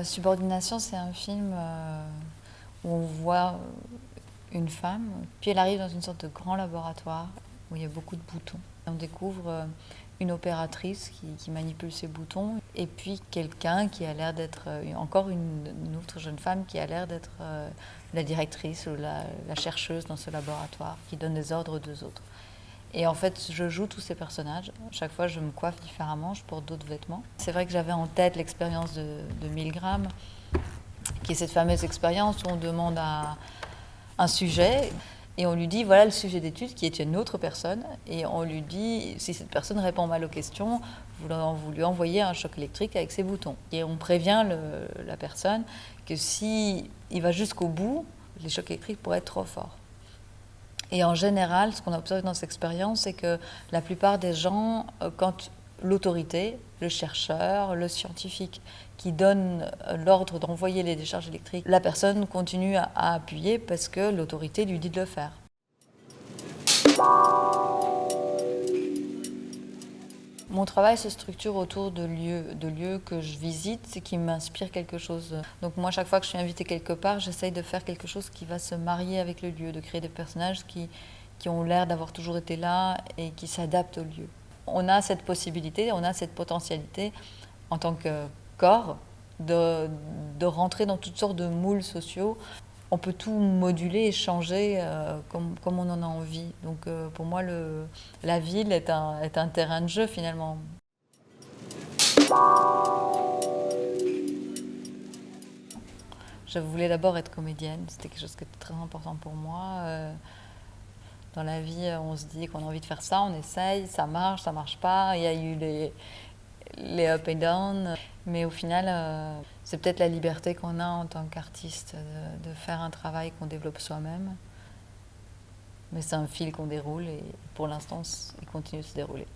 Subordination, c'est un film où on voit une femme, puis elle arrive dans une sorte de grand laboratoire où il y a beaucoup de boutons. On découvre une opératrice qui manipule ces boutons, et puis quelqu'un qui a l'air d'être, encore une autre jeune femme qui a l'air d'être la directrice ou la chercheuse dans ce laboratoire, qui donne des ordres aux deux autres. Et en fait, je joue tous ces personnages. Chaque fois, je me coiffe différemment, je porte d'autres vêtements. C'est vrai que j'avais en tête l'expérience de Milgram, qui est cette fameuse expérience où on demande à un sujet et on lui dit voilà le sujet d'étude qui est une autre personne, et on lui dit si cette personne répond mal aux questions, vous lui envoyez un choc électrique avec ses boutons. Et on prévient la personne que si il va jusqu'au bout, les chocs électriques pourraient être trop forts. Et en général, ce qu'on a observé dans cette expérience, c'est que la plupart des gens, quand l'autorité, le chercheur, le scientifique qui donne l'ordre d'envoyer les décharges électriques, la personne continue à appuyer parce que l'autorité lui dit de le faire. Mon travail se structure autour de lieux que je visite et qui m'inspirent quelque chose. Donc moi, chaque fois que je suis invitée quelque part, j'essaye de faire quelque chose qui va se marier avec le lieu, de créer des personnages qui ont l'air d'avoir toujours été là et qui s'adaptent au lieu. On a cette possibilité, on a cette potentialité en tant que corps de rentrer dans toutes sortes de moules sociaux. On peut tout moduler et changer comme on en a envie. Donc pour moi, la ville est un terrain de jeu finalement. Je voulais d'abord être comédienne, c'était quelque chose qui était très important pour moi. Dans la vie, on se dit qu'on a envie de faire ça, on essaye, ça marche pas. Il y a eu les up et down, mais au final, c'est peut-être la liberté qu'on a en tant qu'artiste de faire un travail qu'on développe soi-même. Mais c'est un fil qu'on déroule et pour l'instant, il continue de se dérouler.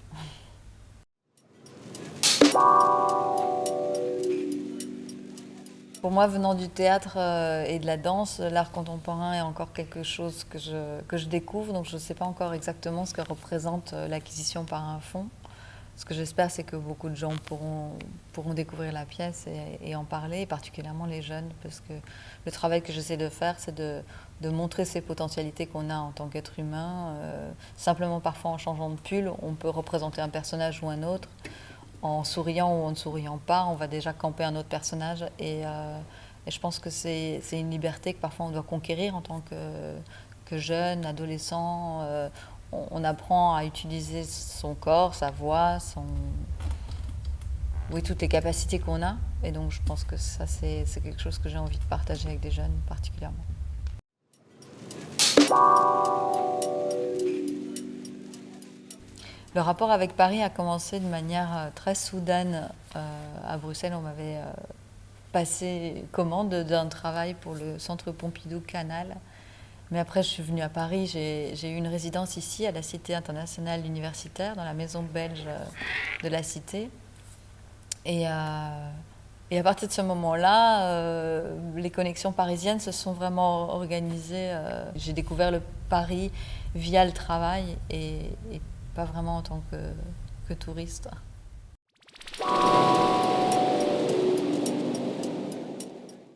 Pour moi, venant du théâtre et de la danse, l'art contemporain est encore quelque chose que je découvre, donc je ne sais pas encore exactement ce que représente l'acquisition par un fonds. Ce que j'espère, c'est que beaucoup de gens pourront découvrir la pièce et en parler, et particulièrement les jeunes, parce que le travail que j'essaie de faire, c'est de montrer ces potentialités qu'on a en tant qu'être humain. Simplement, parfois, en changeant de pull, on peut représenter un personnage ou un autre. En souriant ou en ne souriant pas, on va déjà camper un autre personnage. Et je pense que c'est une liberté que parfois on doit conquérir en tant que jeune, adolescent. On apprend à utiliser son corps, sa voix, toutes les capacités qu'on a. Et donc je pense que ça, c'est quelque chose que j'ai envie de partager avec des jeunes particulièrement. Le rapport avec Paris a commencé de manière très soudaine. À Bruxelles, on m'avait passé commande d'un travail pour le Centre Pompidou Canal. Mais après, je suis venue à Paris, j'ai eu une résidence ici, à la Cité internationale universitaire, dans la maison belge de la Cité. Et à partir de ce moment-là, les connexions parisiennes se sont vraiment organisées. J'ai découvert le Paris via le travail et pas vraiment en tant que touriste.